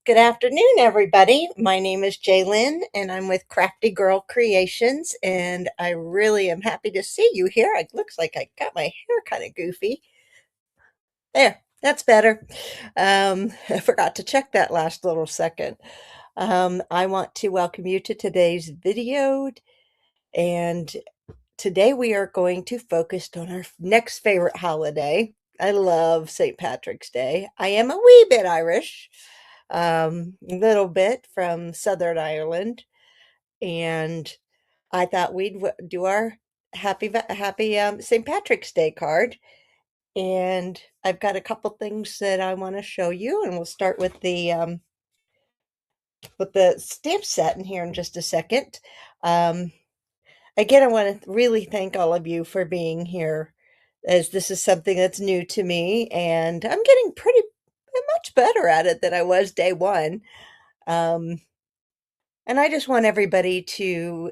Good afternoon, everybody. My name is Jaylyn, and I'm with Crafty Girl Creations, and I really am happy to see you here. It looks like I got my hair kind of goofy. There, that's better. I forgot to check that last little second. I want to welcome you to today's video, and today we are going to focus on our next favorite holiday. I love St. Patrick's Day. I am a wee bit Irish, a little bit from Southern Ireland, and I thought we'd do our happy St. Patrick's Day card. And I've got a couple things that I want to show you, and we'll start with the stamp set in here in just a second. Um, Again, I want to really thank all of you for being here, as this is something that's new to me, and I'm getting pretty much better at it than I was day one. Um, and I just want everybody to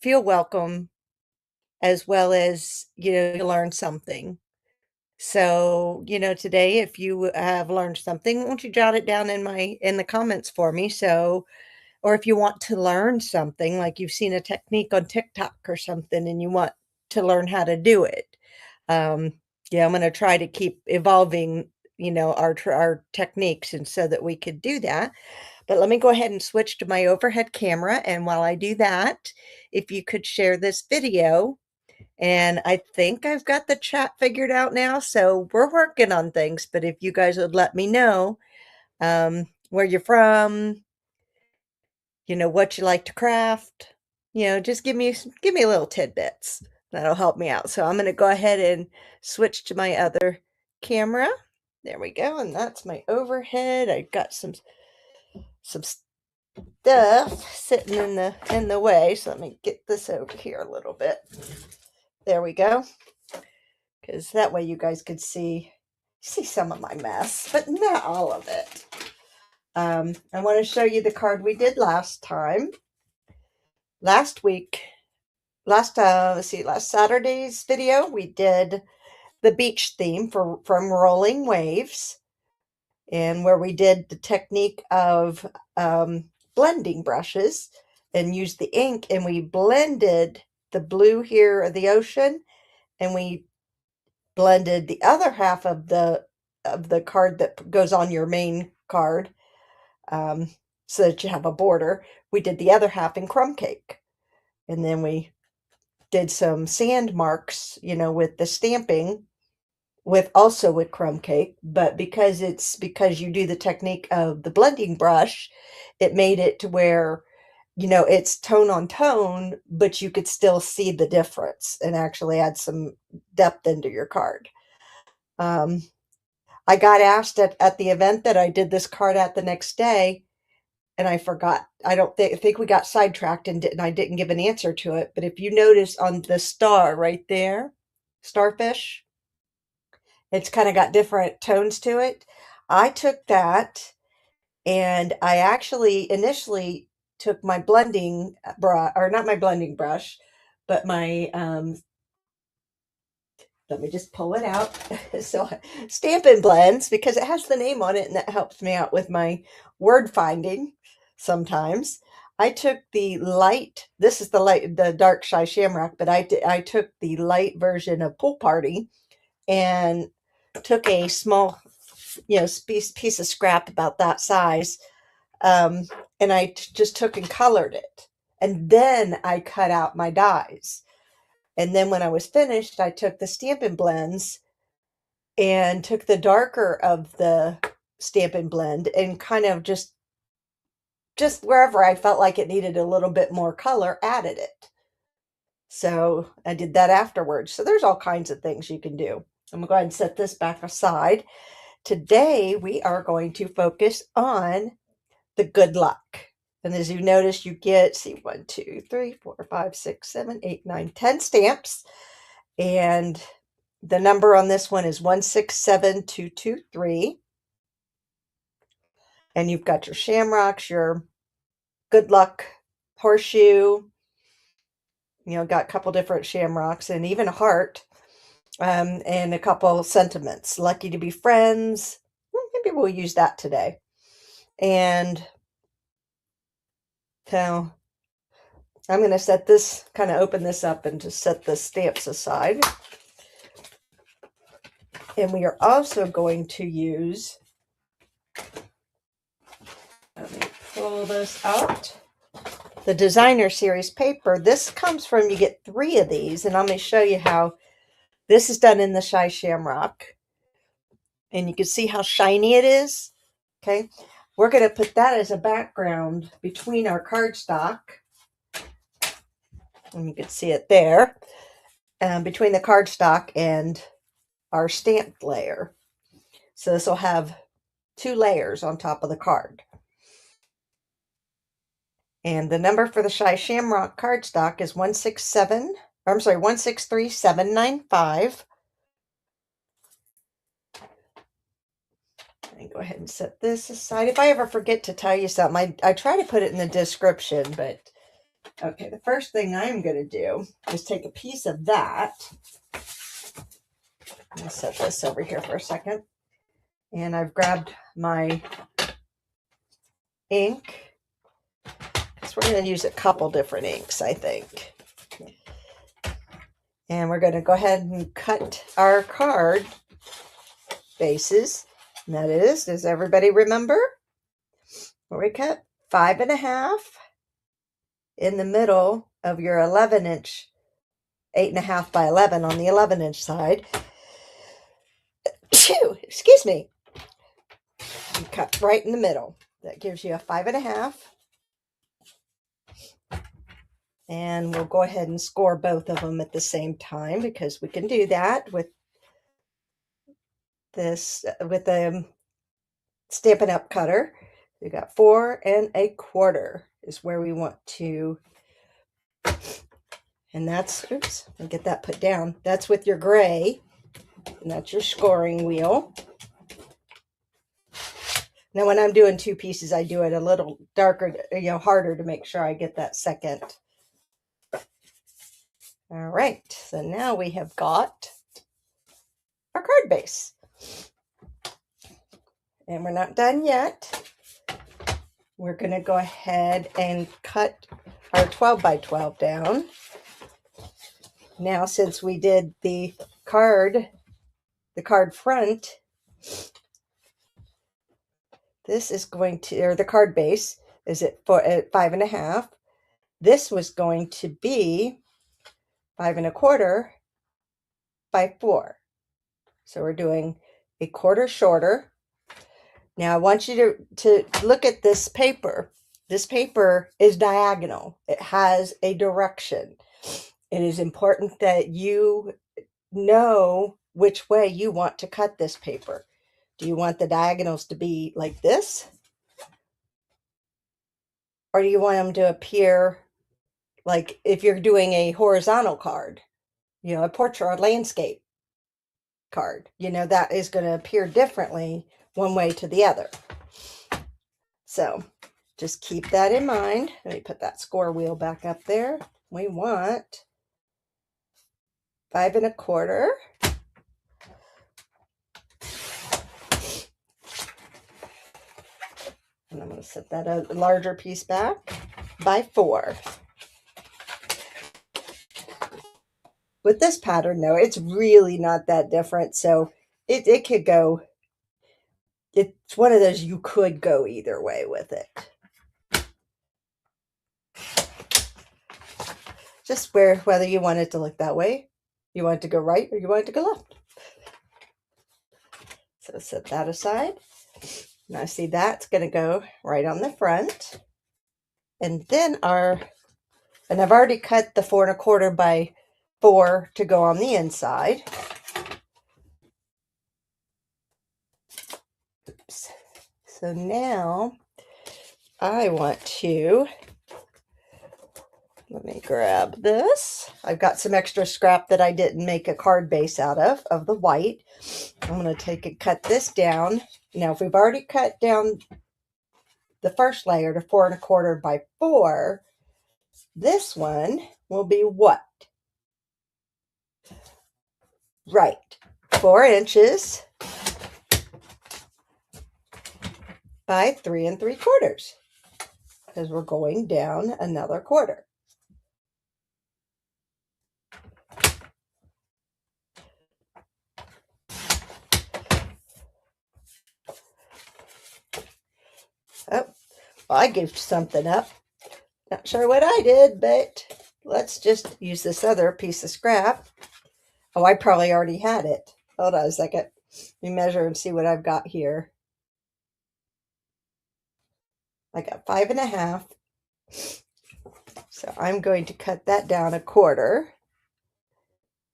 feel welcome, as well as, learn something. So, today, if you have learned something, won't you jot it down in the comments for me? So, or if you want to learn something, like you've seen a technique on TikTok or something and you want to learn how to do it. Um, yeah, I'm going to try to keep evolving, our techniques, and so that we could do that. But let me go ahead and switch to my overhead camera. And while I do that, if you could share this video, and I think I've got the chat figured out now. So we're working on things. But if you guys would let me know where you're from, what you like to craft, just give me little tidbits. That'll help me out. So I'm going to go ahead and switch to my other camera. There we go. And that's my overhead. I got some stuff sitting in the way. So let me get this over here a little bit. There we go. Because that way you guys could see some of my mess, but not all of it. I want to show you the card we did last time. Last week, last Saturday's video, we did the beach theme from Rolling Waves, and where we did the technique of blending brushes and used the ink, and we blended the blue here of the ocean, and we blended the other half of the card that goes on your main card, so that you have a border. We did the other half in crumb cake, and then we did some sand marks, with the stamping, with crumb cake. But because you do the technique of the blending brush, it made it to where, it's tone on tone, but you could still see the difference and actually add some depth into your card. I got asked at the event that I did this card at the next day, and I forgot. I don't think we got sidetracked, and I didn't give an answer to it. But if you notice on the star right there, starfish, it's kind of got different tones to it. I took that, and I actually initially took my blending brush, or not my blending brush, but my let me just pull it out. So, Stampin' Blends, because it has the name on it, and that helps me out with my word finding sometimes. I took the light, this is the dark shy shamrock, but I took the light version of Pool Party, and took a small, piece of scrap about that size, um, and I just took and colored it. And then I cut out my dies. And then when I was finished, I took the Stampin' Blends and took the darker of the Stampin' Blend and kind of just wherever I felt like it needed a little bit more color, added it. So I did that afterwards. So there's all kinds of things you can do. I'm going to go ahead and set this back aside. Today we are going to focus on the good luck. And as you notice, you get, see, 1, 2, 3, 4, 5, 6, 7, 8, 9, 10 stamps. And the number on this one is 167223. And you've got your shamrocks, your good luck horseshoe, got a couple different shamrocks, and even a heart, and a couple sentiments. Lucky to be friends. Well, maybe we'll use that today. And so I'm going to set this, kind of open this up and just set the stamps aside. And we are also going to use, let me pull this out, the Designer Series paper. This comes from, you get 3 of these, and I'm going to show you how this is done in the Shy Shamrock. And you can see how shiny it is. Okay, we're going to put that as a background between our cardstock. And you can see it there. Between the cardstock and our stamped layer. So this will have 2 layers on top of the card. And the number for the Shy Shamrock cardstock is 163795. And go ahead and set this aside. If I ever forget to tell you something, I try to put it in the description, but okay, the first thing I'm going to do is take a piece of that. Let me set this over here for a second. And I've grabbed my ink. So we're going to use a couple different inks, I think. And we're going to go ahead and cut our card bases. And that is, does everybody remember? Where we cut 5.5 in the middle of your 11-inch, 8.5 by 11 on the 11-inch side. Excuse me. You cut right in the middle. That gives you a 5.5. And we'll go ahead and score both of them at the same time, because we can do that with this, with the Stampin' Up! Cutter. We got 4.25 is where we want to, and that's, oops, I'll get that put down. That's with your gray, and that's your scoring wheel. Now, when I'm doing 2 pieces, I do it a little darker, harder to make sure I get that second. All right, so now we have got our card base. And we're not done yet. We're going to go ahead and cut our 12 by 12 down. Now, since we did the card front, this is going to, or the card base is at 5.5. This was going to be 5.25 by 4. So we're doing a quarter shorter. Now I want you to look at this paper. This paper is diagonal. It has a direction. It is important that you know which way you want to cut this paper. Do you want the diagonals to be like this? Or do you want them to appear like if you're doing a horizontal card, a portrait or landscape card, that is going to appear differently one way to the other. So just keep that in mind. Let me put that score wheel back up there. We want 5.25. And I'm going to set that a larger piece back by 4. With this pattern, though, it's really not that different. So it could go, it's one of those you could go either way with it. Just whether you want it to look that way, you want it to go right, or you want it to go left. So set that aside. Now see, that's going to go right on the front. And then and I've already cut the 4.25 by 4 to go on the inside. Oops. So now I want to, let me grab this. I've got some extra scrap that I didn't make a card base out of the white. I'm going to take and cut this down. Now, if we've already cut down the first layer to 4.25 by 4, this one will be what? Right, 4 inches by 3 3/4 because we're going down another quarter. Oh, well, I goofed something up. Not sure what I did, but let's just use this other piece of scrap. Oh, I probably already had it. Hold on a second. Let me measure and see what I've got here. I got 5 1/2. So I'm going to cut that down 1/4.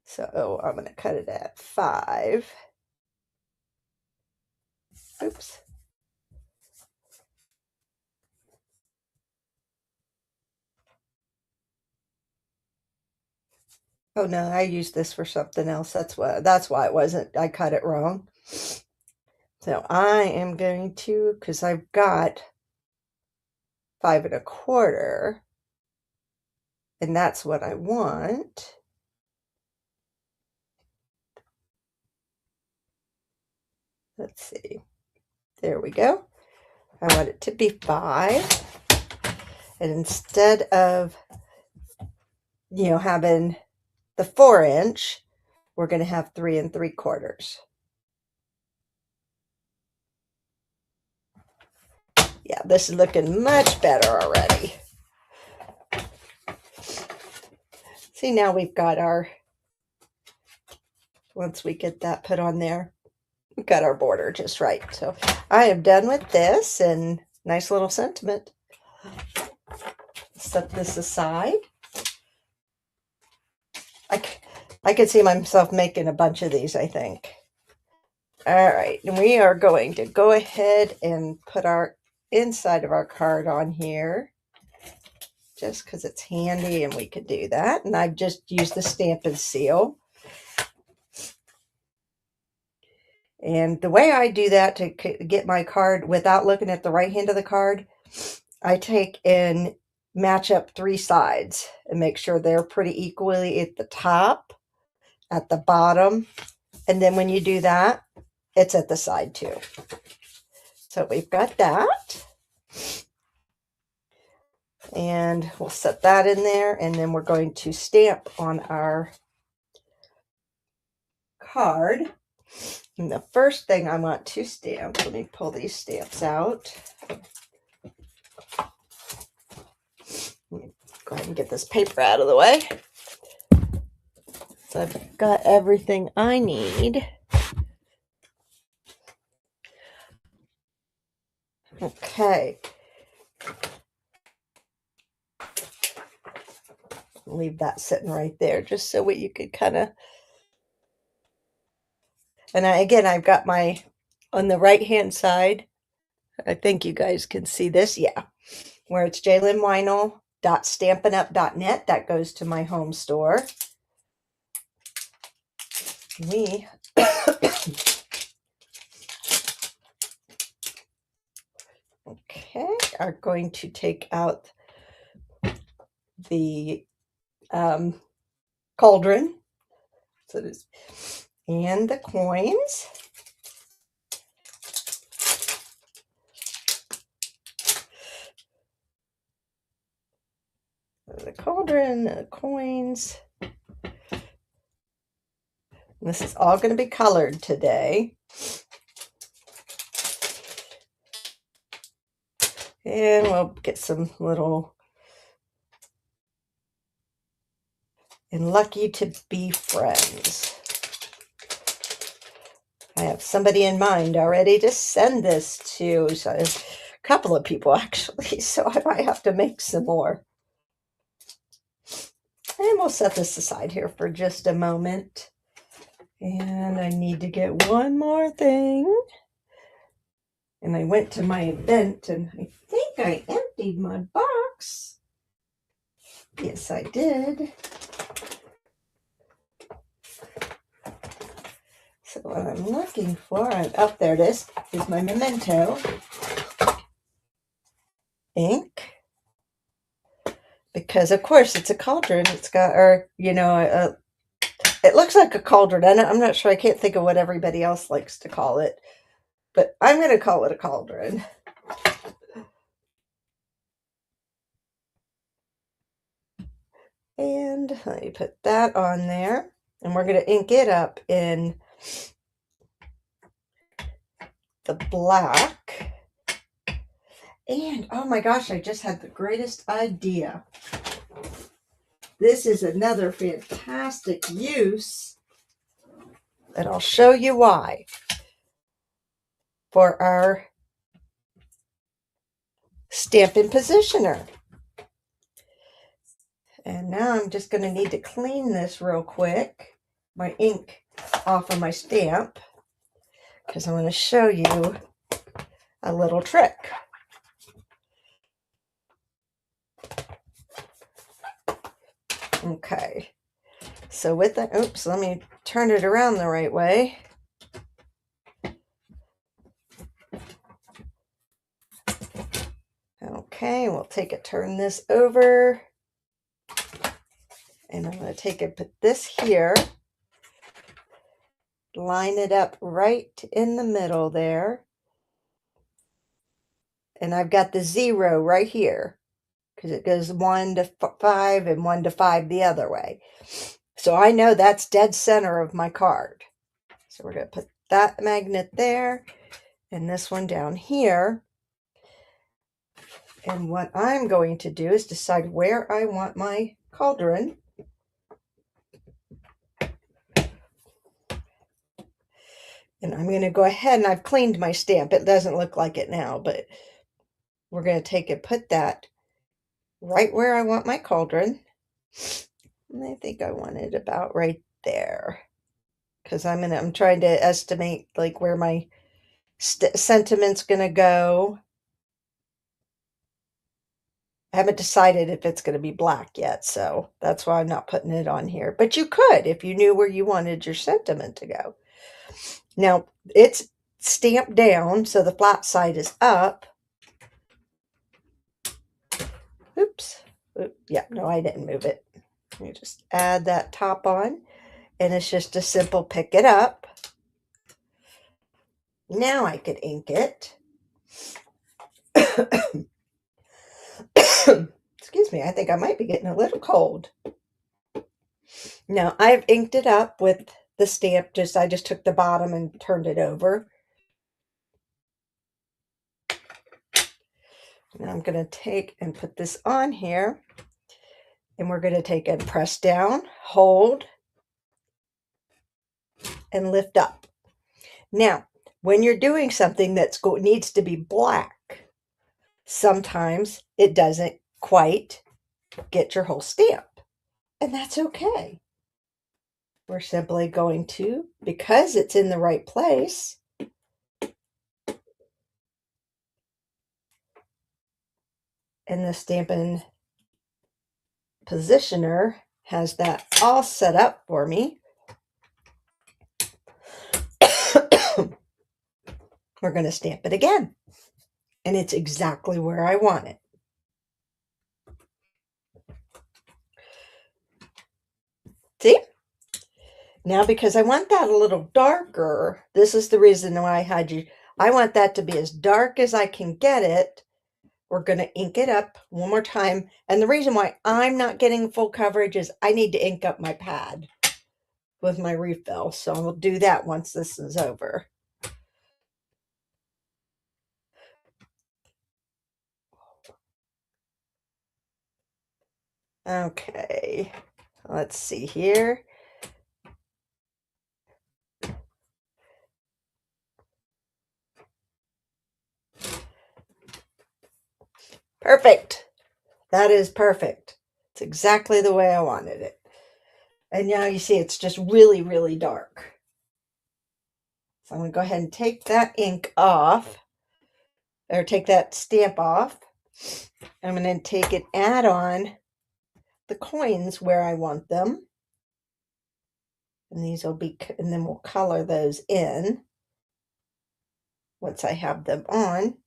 So I'm going to cut it at 5. Oops. Oh no, I used this for something else. That's why it wasn't, I cut it wrong. So I am going to, because I've got 5 1/4, and that's what I want. Let's see. There we go. I want it to be 5. And instead of, having the 4-inch, we're going to have 3 3/4. Yeah, this is looking much better already. See, now we've got our, once we get that put on there, we've got our border just right. So I am done with this, and nice little sentiment. Set this aside. I could see myself making a bunch of these, I think. All right, and we are going to go ahead and put our inside of our card on here, just because it's handy and we could do that. And I've just used the Stamp and Seal. And the way I do that to get my card without looking at the right hand of the card, I take and match up 3 sides and make sure they're pretty equally at the top, at the bottom, and then when you do that, it's at the side too. So we've got that. And we'll set that in there, and then we're going to stamp on our card. And the first thing I want to stamp, let me pull these stamps out. Let me go ahead and get this paper out of the way. So I've got everything I need. Okay. Leave that sitting right there just so you could kind of, and again, I've got my, on the right hand side, I think you guys can see this, yeah, where it's JaylinWinel.stampinup.net. That goes to my home store. We okay, are going to take out the cauldron, so this, and the coins. The cauldron, the coins. And this is all going to be colored today. And we'll get some little, and lucky to be friends. I have somebody in mind already to send this to, so a couple of people actually, so I might have to make some more. And we'll set this aside here for just a moment. And I need to get one more thing. And I went to my event, and I think I emptied my box. Yes, I did. So what I'm looking for, there it is my Memento ink. Because, of course, it's a cauldron. It's got, or, it looks like a cauldron. I'm not sure. I can't think of what everybody else likes to call it. But I'm going to call it a cauldron. And let me put that on there. And we're going to ink it up in the black. And oh my gosh, I just had the greatest idea. This is another fantastic use, and I'll show you why, for our Stampin' Positioner. And now I'm just going to need to clean this real quick, my ink off of my stamp, because I want to show you a little trick. Okay, so with the, oops, let me turn it around the right way. Okay, we'll take it, turn this over, and I'm going to take it, put this here, line it up right in the middle there, and I've got the 0 right here, because it goes 1 to 5 and 1 to 5 the other way. So I know that's dead center of my card. So we're going to put that magnet there, and this one down here. And what I'm going to do is decide where I want my cauldron. And I'm going to go ahead, and I've cleaned my stamp. It doesn't look like it now, but we're going to take it, put that right where I want my cauldron. And I think I want it about right there, because I'm trying to estimate like where my sentiment's going to go. I haven't decided if it's going to be black yet, so that's why I'm not putting it on here. But you could if you knew where you wanted your sentiment to go. Now, it's stamped down, so the flat side is up. Oops. Yeah, no, I didn't move it. Let me just add that top on, and it's just a simple pick it up. Now I could ink it. Excuse me, I think I might be getting a little cold. Now, I've inked it up with the stamp, I just took the bottom and turned it over. Now I'm going to take and put this on here, and we're going to take and press down, hold, and lift up. Now, when you're doing something that needs to be black, sometimes it doesn't quite get your whole stamp, and that's okay. We're simply going to, because it's in the right place, and the Stampin' Positioner has that all set up for me. We're going to stamp it again, and it's exactly where I want it. See? Now, because I want that a little darker, this is the reason why I want that to be as dark as I can get it. We're going to ink it up one more time. And the reason why I'm not getting full coverage is I need to ink up my pad with my refill. So I'll do that once this is over. Okay, let's see here. Perfect. That is perfect. It's exactly the way I wanted it. And now you see it's just really, really dark. So I'm going to go ahead and take that ink off, or take that stamp off. I'm going to take it, add on the coins where I want them. And these will be, and then we'll color those in once I have them on.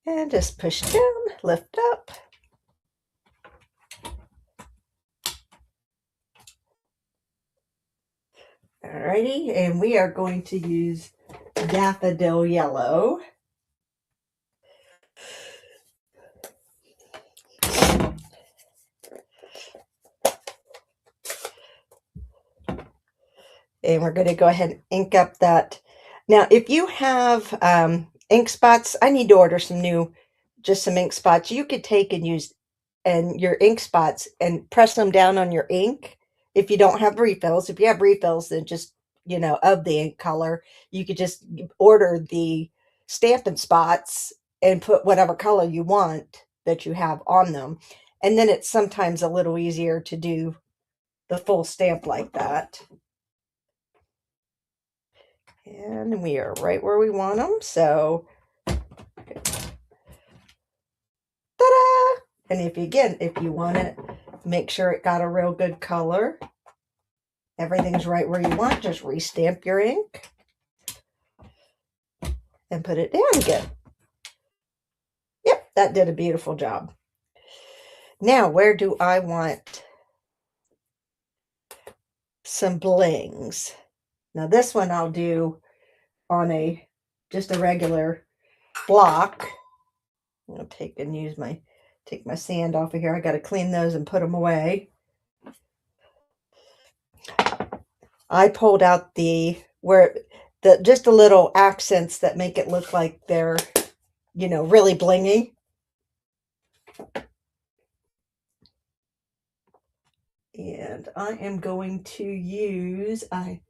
And just push down, lift up. Alrighty, and we are going to use Daffodil Yellow. And we're going to go ahead and ink up that. Now, if you have ink spots, I need to order just some ink spots. You could take and use and your ink spots and press them down on your ink. If you don't have refills, if you have refills, then just, of the ink color, you could just order the Stampin' Spots and put whatever color you want that you have on them. And then it's sometimes a little easier to do the full stamp like that. And we are right where we want them. So, ta-da! And if you want it, make sure it got a real good color. Everything's right where you want. Just restamp your ink and put it down again. Yep, that did a beautiful job. Now, where do I want some blings? Now, this one I'll do on just a regular block. I'll take my sand off of here. I got to clean those and put them away. I pulled out just the little accents that make it look like they're, really blingy. And I am going to use, I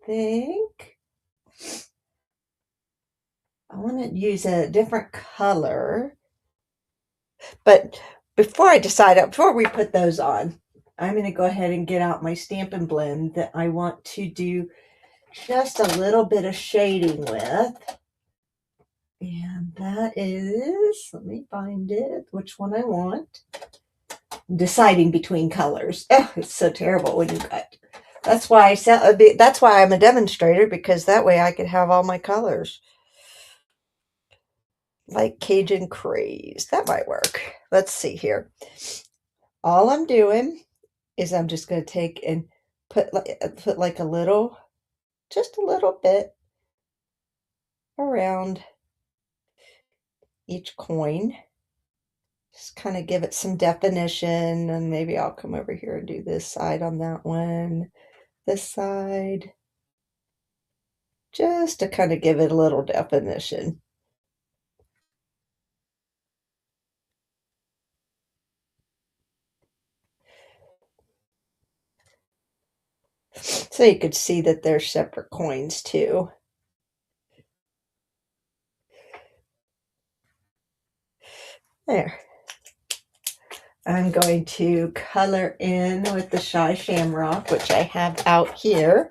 want to use a different color. But before we put those on, I'm going to go ahead and get out my Stampin' Blend that I want to do just a little bit of shading with. And that is, let me find it, which one I want. I'm deciding between colors. Oh, it's so terrible when you cut. That's why I'm a demonstrator, because that way I could have all my colors. Like Cajun Craze. That might work. Let's see here. All I'm doing is I'm just going to take and put like just a little bit around each coin. Just kind of give it some definition, and maybe I'll come over here and do this side on that one, this side, just to kind of give it a little definition. So you could see that they're separate coins too. There. I'm going to color in with the Shy Shamrock, which I have out here.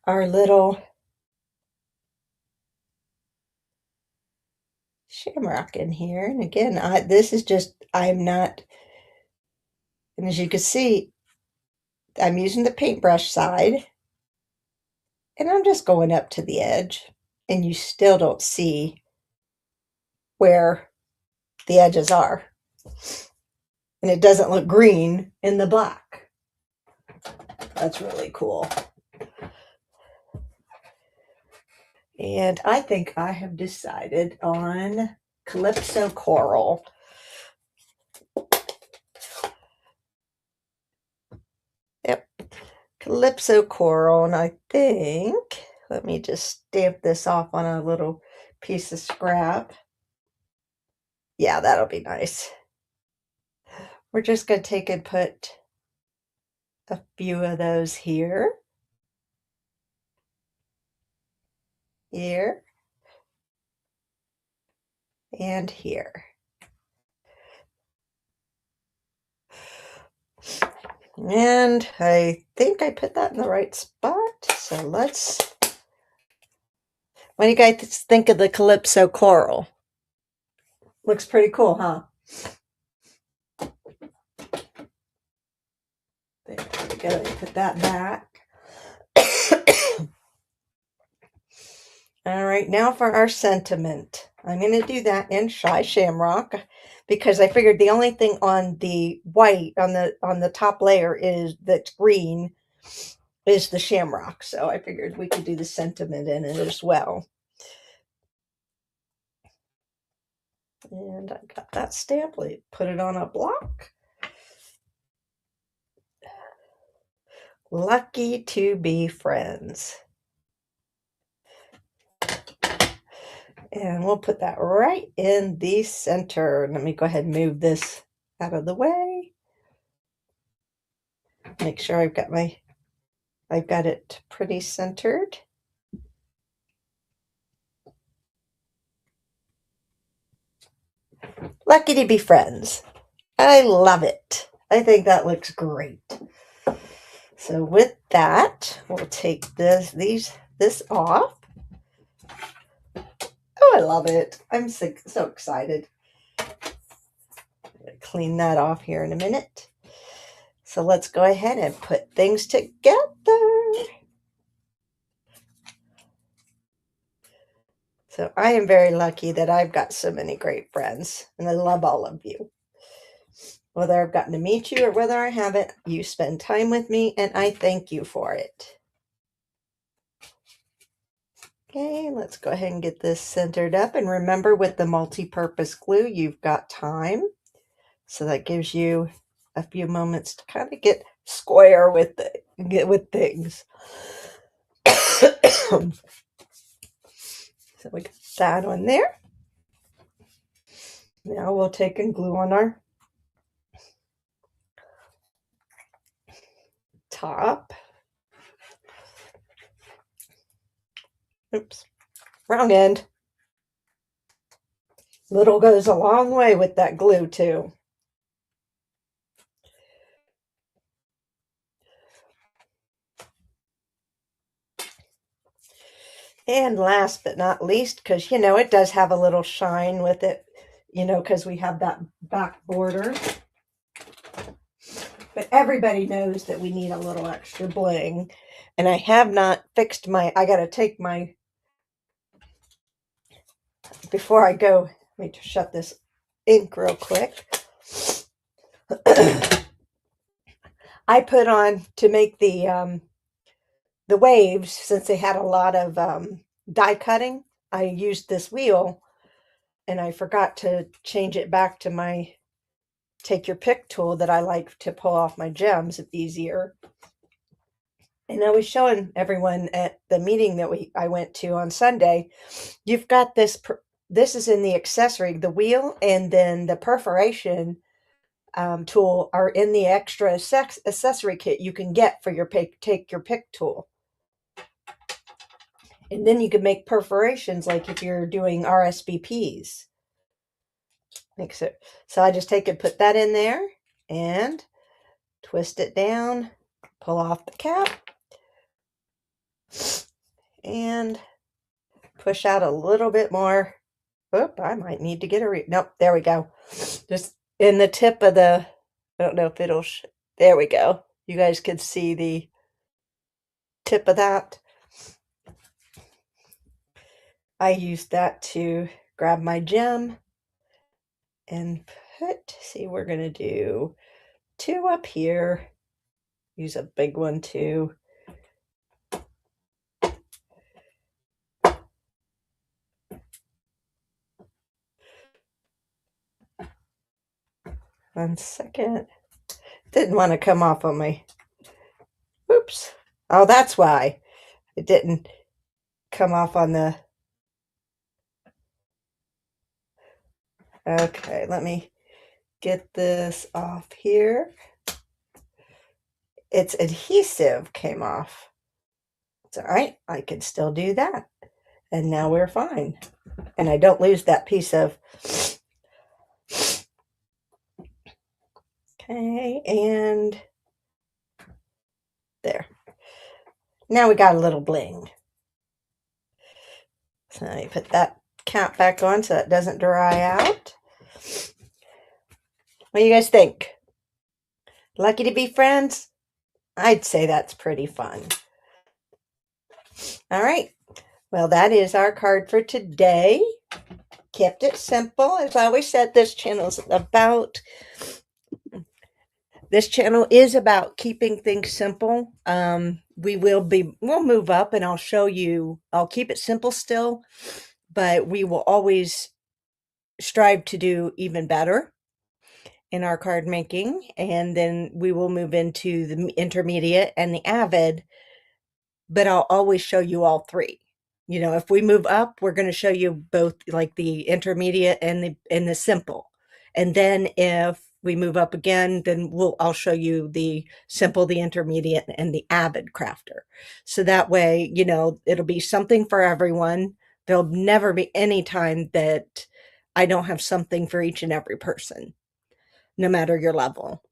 Our little shamrock in here. And again, I'm not, and as you can see, I'm using the paintbrush side, and I'm just going up to the edge, and you still don't see where the edges are. And it doesn't look green in the black. That's really cool. And I think I have decided on Calypso Coral. Yep, Calypso Coral. And I think, let me just stamp this off on a little piece of scrap. Yeah, that'll be nice. We're just going to take and put a few of those here. Here. And here. And I think I put that in the right spot. So what do you guys think of the Calypso Coral? Looks pretty cool, huh? There we go. Put that back. All right, now for our sentiment. I'm going to do that in Shy Shamrock, because I figured the only thing on the white on the top layer that's green is the shamrock. So I figured we could do the sentiment in it as well. And I got that stamp. Put it on a block. Lucky to be friends. And we'll put that right in the center. Let me go ahead and move this out of the way. Make sure I've got it pretty centered. Lucky to be friends. I love it. I think that looks great. So with that, we'll take this off. Oh, I love it. I'm so excited. Clean that off here in a minute. So let's go ahead and put things together. So I am very lucky that I've got so many great friends, and I love all of you. Whether I've gotten to meet you or whether I haven't, you spend time with me, and I thank you for it. Okay, let's go ahead and get this centered up. And remember, with the multi-purpose glue, you've got time. So that gives you a few moments to kind of get square with things. So we got that on there. Now we'll take and glue on our top. Oops, wrong end. Little goes a long way with that glue too. And last but not least, because it does have a little shine with it, because we have that back border. But everybody knows that we need a little extra bling. And I have not fixed I got to take before I go, let me just shut this ink real quick. I put on, to make the waves, since they had a lot of die cutting, I used this wheel, and I forgot to change it back to my take your pick tool that I like to pull off my gems easier. And I was showing everyone at the meeting that I went to on Sunday, you've got this is in the accessory, the wheel, and then the perforation tool are in the extra accessory kit you can get for your take your pick tool. And then you can make perforations like if you're doing RSVPs. So I just take and put that in there and twist it down, pull off the cap, and push out a little bit more. Oop, I might need to get nope, there we go. Just in the tip of I don't know if it'll, there we go. You guys can see the tip of that. I used that to grab my gem and we're going to do 2 up here. Use a big one too. One second. Didn't want to come off on my, oops. Oh, that's why it didn't come off on the, okay, let me get this off here. Its adhesive came off. It's all right. I can still do that. And now we're fine. And I don't lose that piece of, okay, and there. Now we got a little bling. So let me put that cap back on so it doesn't dry out. What do you guys think? Lucky to be friends? I'd say that's pretty fun. All right. Well, that is our card for today. Kept it simple. As I always said, this channel is about keeping things simple. We'll move up and I'll show you, I'll keep it simple still, but we will always strive to do even better. in our card making, and then we will move into the intermediate and the avid, but I'll always show you all 3. You know, if we move up, we're gonna show you both, like, the intermediate and the simple. And then if we move up again, then I'll show you the simple, the intermediate, and the avid crafter. So that way, you know, it'll be something for everyone. There'll never be any time that I don't have something for each and every person, no matter your level.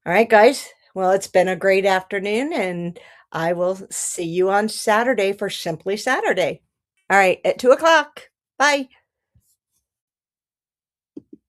All right, guys. Well, it's been a great afternoon, and I will see you on Saturday for Simply Saturday. All right, at 2 o'clock. Bye.